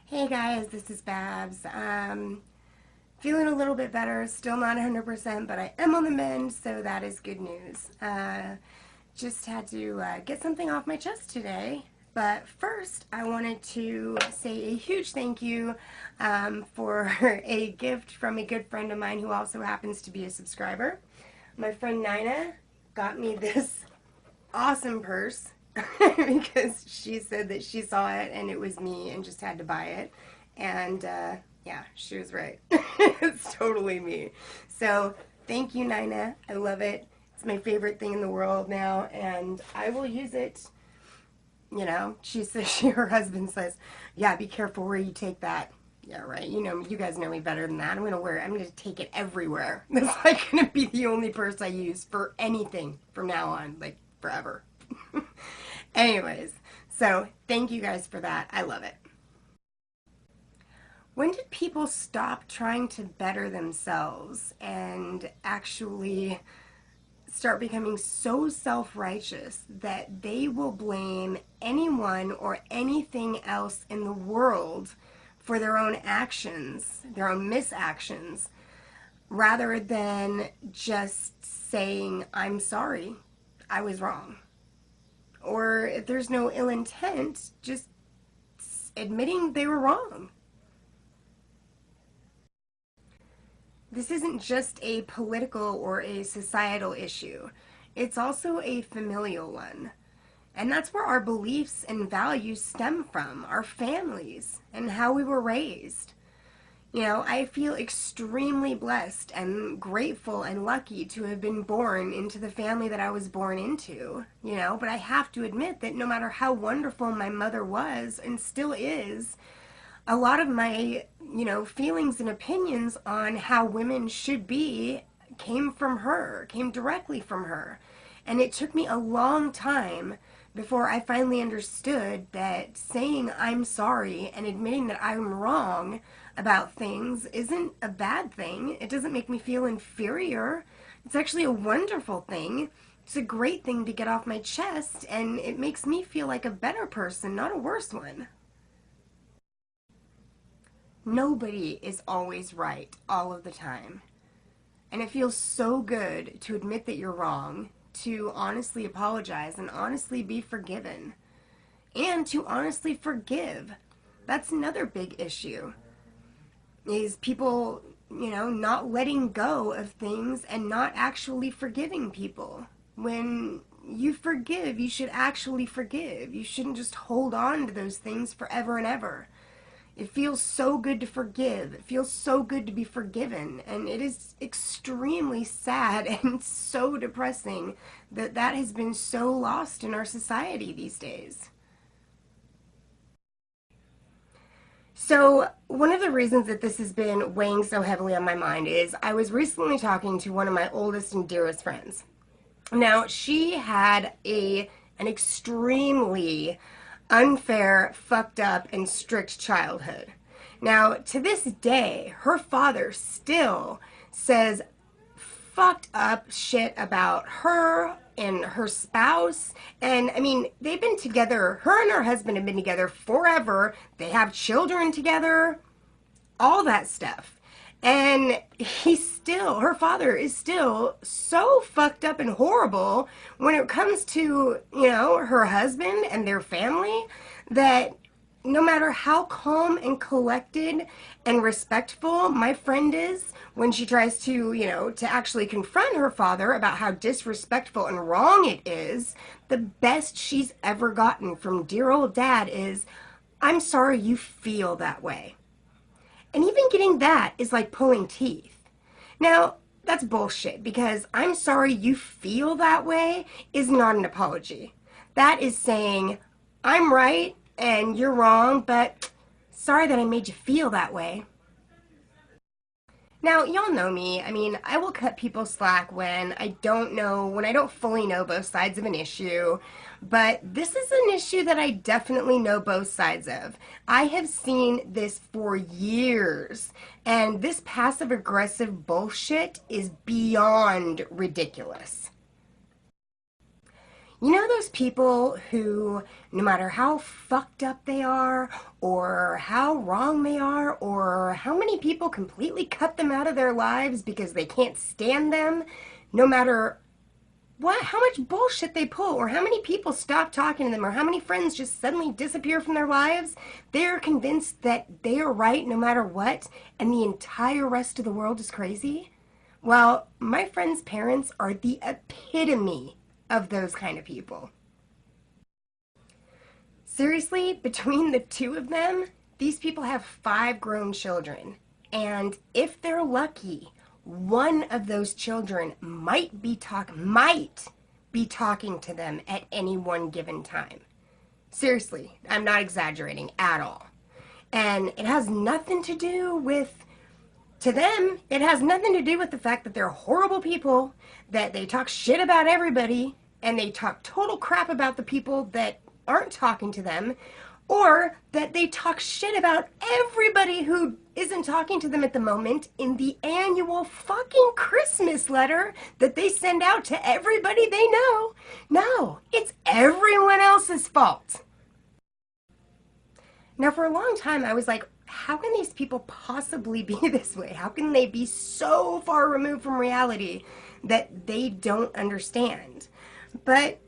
Hey guys, this is Babs. Feeling a little bit better, still not 100%, but I am on the mend, so that is good news. Just had to get something off my chest today. But first, I wanted to say a huge thank you for a gift from a good friend of mine who also happens to be a subscriber. My friend Nina got me this awesome purse because she said that she saw it and it was me and just had to buy it. And yeah, she was right. It's totally me. So thank you, Nina. I love it. It's my favorite thing in the world now, and I will use it. You know, she says, her husband says, yeah, be careful where you take that. Yeah, right. You know, you guys know me better than that. I'm gonna wear it. I'm gonna take it everywhere. That's like gonna be the only purse I use for anything from now on, like forever. Anyways, so thank you guys for that. I love it. When did people stop trying to better themselves and actually start becoming so self-righteous that they will blame anyone or anything else in the world for their own actions, their own misactions, rather than just saying, I'm sorry, I was wrong? Or if there's no ill intent, just admitting they were wrong. This isn't just a political or a societal issue. It's also a familial one. And that's where our beliefs and values stem from, our families, and how we were raised. You know, I feel extremely blessed and grateful and lucky to have been born into the family that I was born into, you know, but I have to admit that no matter how wonderful my mother was and still is, a lot of my, feelings and opinions on how women should be came from her, came directly from her. And it took me a long time before I finally understood that saying I'm sorry and admitting that I'm wrong about things isn't a bad thing. It doesn't make me feel inferior. It's actually a wonderful thing. It's a great thing to get off my chest, and it makes me feel like a better person, not a worse one. Nobody is always right all of the time. And it feels so good to admit that you're wrong, to honestly apologize and honestly be forgiven, and to honestly forgive. That's another big issue, is people, not letting go of things and not actually forgiving people. When you forgive, you should actually forgive. You shouldn't just hold on to those things forever and ever. It feels so good to forgive. It feels so good to be forgiven. And it is extremely sad and so depressing that that has been so lost in our society these days. So, one of the reasons that this has been weighing so heavily on my mind is I was recently talking to one of my oldest and dearest friends. Now, she had an extremely unfair, fucked up, and strict childhood. Now, to this day, her father still says fucked up shit about her and her spouse. And I mean, they've been together, her and her husband have been together forever. They have children together, all that stuff. And her father is still so fucked up and horrible when it comes to, her husband and their family, that no matter how calm and collected and respectful my friend is when she tries to, to actually confront her father about how disrespectful and wrong it is, the best she's ever gotten from dear old dad is, I'm sorry you feel that way. And even getting that is like pulling teeth. Now, that's bullshit, because I'm sorry you feel that way is not an apology. That is saying, I'm right and you're wrong, but sorry that I made you feel that way. Now, y'all know me. I mean, I will cut people slack when I don't fully know both sides of an issue. But this is an issue that I definitely know both sides of. I have seen this for years, and this passive aggressive bullshit is beyond ridiculous. You know those people who, no matter how fucked up they are, or how wrong they are, or how many people completely cut them out of their lives because they can't stand them, no matter how much bullshit they pull, or how many people stop talking to them, or how many friends just suddenly disappear from their lives, they're convinced that they are right no matter what, and the entire rest of the world is crazy? Well, my friends' parents are the epitome of those kind of people. Seriously, between the two of them, these people have 5 grown children. And if they're lucky, one of those children might be talking to them at any one given time. Seriously, I'm not exaggerating at all. And it has nothing to do with, to them, it has nothing to do with the fact that they're horrible people, that they talk shit about everybody, and they talk total crap about the people that aren't talking to them, or that they talk shit about everybody who isn't talking to them at the moment in the annual fucking Christmas letter that they send out to everybody they know. No, it's everyone else's fault. Now, for a long time, I was like, how can these people possibly be this way? How can they be so far removed from reality that they don't understand? But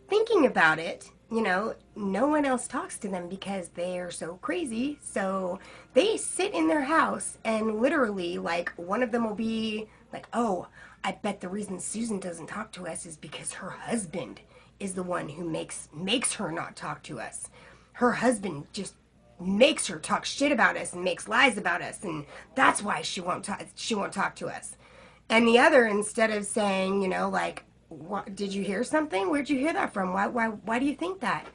thinking about it, no one else talks to them because they're so crazy. So they sit in their house and literally, like, one of them will be like, oh, I bet the reason Susan doesn't talk to us is because her husband is the one who makes her not talk to us. Her husband just makes her talk shit about us and makes lies about us, and that's why she won't talk to us. And the other, instead of saying, like, what, did you hear something? Where'd you hear that from? Why do you think that?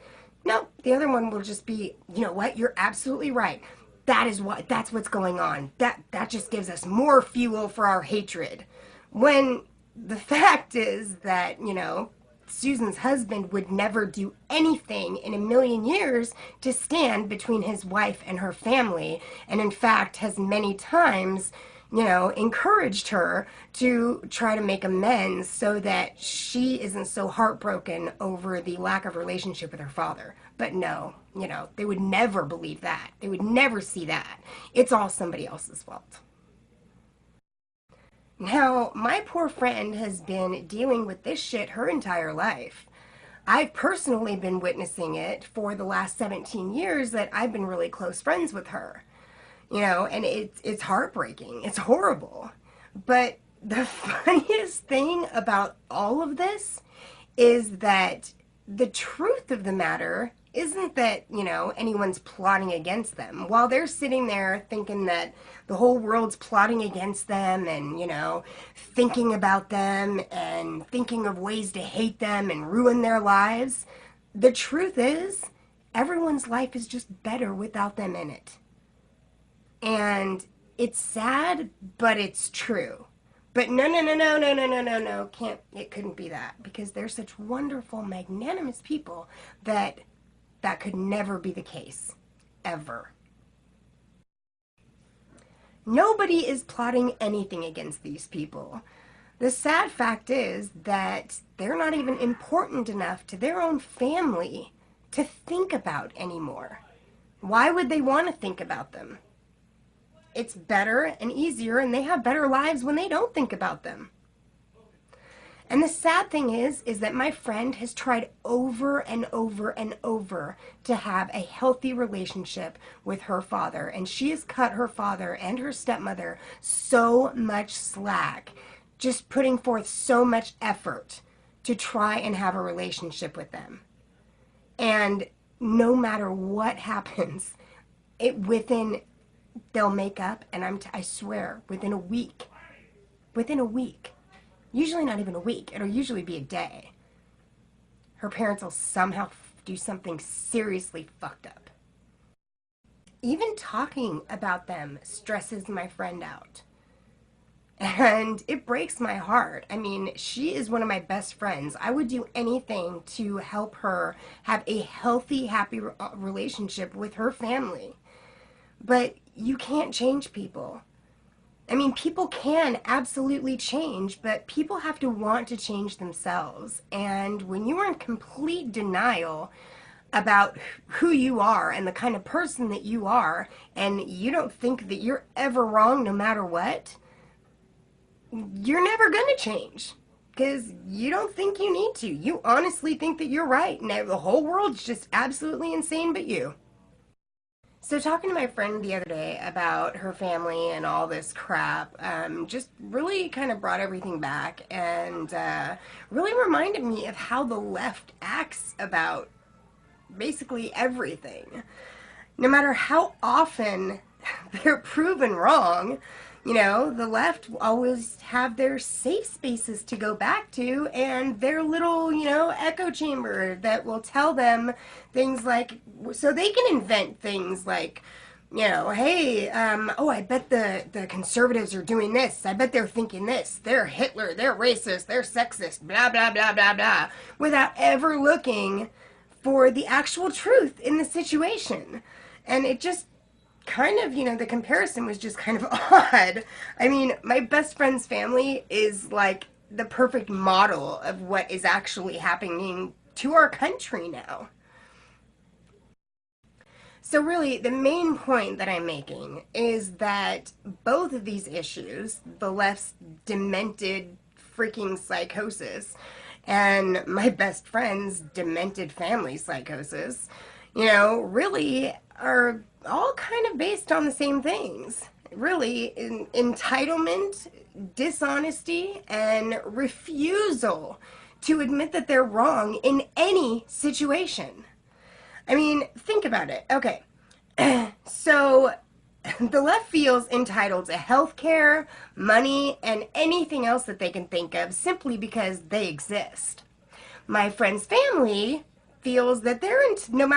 No, the other one will just be, you know what? You're absolutely right. That's what's going on. That just gives us more fuel for our hatred. When the fact is that, Susan's husband would never do anything in a million years to stand between his wife and her family, and in fact has many times, encouraged her to try to make amends so that she isn't so heartbroken over the lack of relationship with her father. But no, they would never believe that. They would never see that. It's all somebody else's fault. Now, my poor friend has been dealing with this shit her entire life. I've personally been witnessing it for the last 17 years that I've been really close friends with her. And it's heartbreaking. It's horrible. But the funniest thing about all of this is that the truth of the matter isn't that, anyone's plotting against them. While they're sitting there thinking that the whole world's plotting against them and, thinking about them and thinking of ways to hate them and ruin their lives, the truth is everyone's life is just better without them in it. And it's sad, but it's true. But no, it couldn't be that, because they're such wonderful, magnanimous people that could never be the case, ever. Nobody is plotting anything against these people. The sad fact is that they're not even important enough to their own family to think about anymore. Why would they want to think about them? It's better and easier, and they have better lives when they don't think about them. And the sad thing is that my friend has tried over and over and over to have a healthy relationship with her father, and she has cut her father and her stepmother so much slack, just putting forth so much effort to try and have a relationship with them. And no matter what happens, they'll make up, and I swear, within a week, usually not even a week, it'll usually be a day, her parents will somehow do something seriously fucked up. Even talking about them stresses my friend out. And it breaks my heart. I mean, she is one of my best friends. I would do anything to help her have a healthy, happy relationship with her family. But you can't change people. I mean, people can absolutely change, but people have to want to change themselves. And when you are in complete denial about who you are and the kind of person that you are, and you don't think that you're ever wrong no matter what, you're never going to change because you don't think you need to. You honestly think that you're right, and the whole world's just absolutely insane but you. So, talking to my friend the other day about her family and all this crap, just really kind of brought everything back and really reminded me of how the left acts about basically everything. No matter how often they're proven wrong, the left always have their safe spaces to go back to and their little, echo chamber that will tell them things like, so they can invent things like, hey, oh, I bet the conservatives are doing this. I bet they're thinking this. They're Hitler. They're racist. They're sexist. Blah, blah, blah, blah, blah. Without ever looking for the actual truth in the situation. And it just kind of, the comparison was just kind of odd. I mean, my best friend's family is like the perfect model of what is actually happening to our country now. So really, the main point that I'm making is that both of these issues, the left's demented freaking psychosis and my best friend's demented family psychosis, really are all kind of based on the same things. Really, entitlement, dishonesty, and refusal to admit that they're wrong in any situation. I mean, think about it. Okay, so the left feels entitled to health care, money, and anything else that they can think of simply because they exist. My friend's family feels that no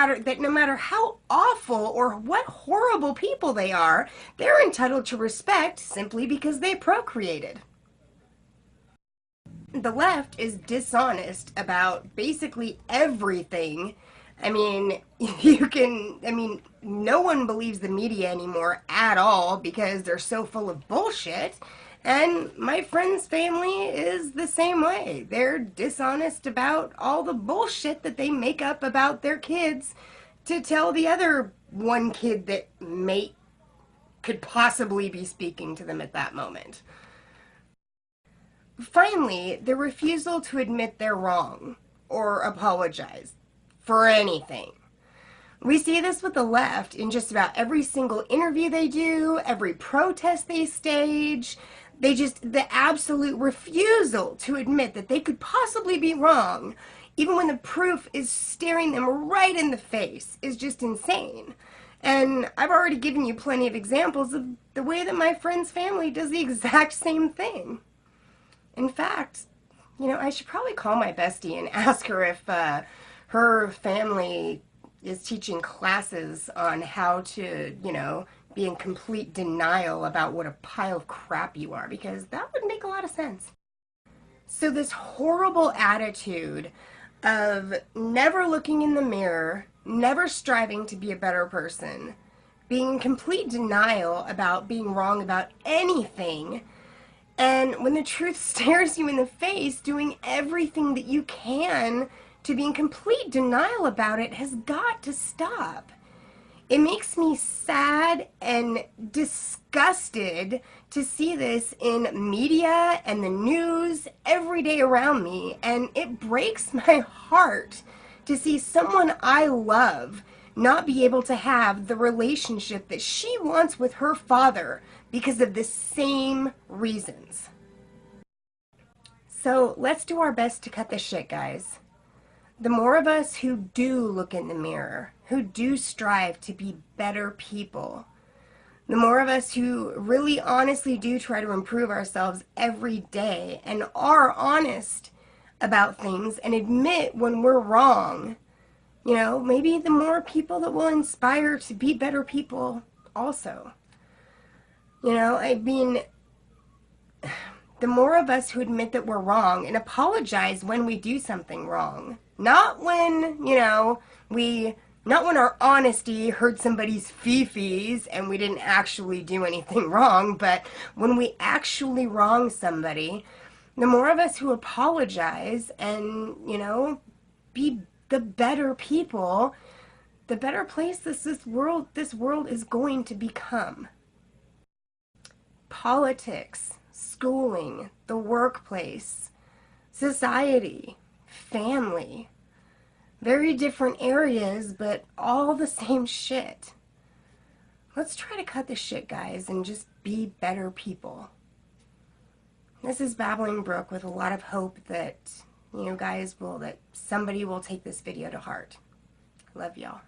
matter how awful or what horrible people they are, they're entitled to respect simply because they procreated. The left is dishonest about basically everything. I mean, no one believes the media anymore at all because they're so full of bullshit. And my friend's family is the same way. They're dishonest about all the bullshit that they make up about their kids to tell the other one kid that could possibly be speaking to them at that moment. Finally, the refusal to admit they're wrong or apologize for anything. We see this with the left in just about every single interview they do, every protest they stage. The absolute refusal to admit that they could possibly be wrong, even when the proof is staring them right in the face, is just insane. And I've already given you plenty of examples of the way that my friend's family does the exact same thing. In fact, I should probably call my bestie and ask her if her family is teaching classes on how to, be in complete denial about what a pile of crap you are, because that would make a lot of sense. So this horrible attitude of never looking in the mirror, never striving to be a better person, being in complete denial about being wrong about anything, and when the truth stares you in the face, doing everything that you can to be in complete denial about it has got to stop. It makes me sad and disgusted to see this in media and the news every day around me, and it breaks my heart to see someone I love not be able to have the relationship that she wants with her father because of the same reasons. So let's do our best to cut this shit, guys. The more of us who do look in the mirror, who do strive to be better people, the more of us who really honestly do try to improve ourselves every day and are honest about things and admit when we're wrong, maybe the more people that will inspire to be better people also. The more of us who admit that we're wrong and apologize when we do something wrong. Not when, we Not when our honesty hurt somebody's fee-fees and we didn't actually do anything wrong, but when we actually wrong somebody, the more of us who apologize and, be the better people, the better place this world is going to become. Politics, schooling, the workplace, society, family. Very different areas, but all the same shit. Let's try to cut the shit, guys, and just be better people. This is Babbling Brook with a lot of hope that, that somebody will take this video to heart. Love y'all.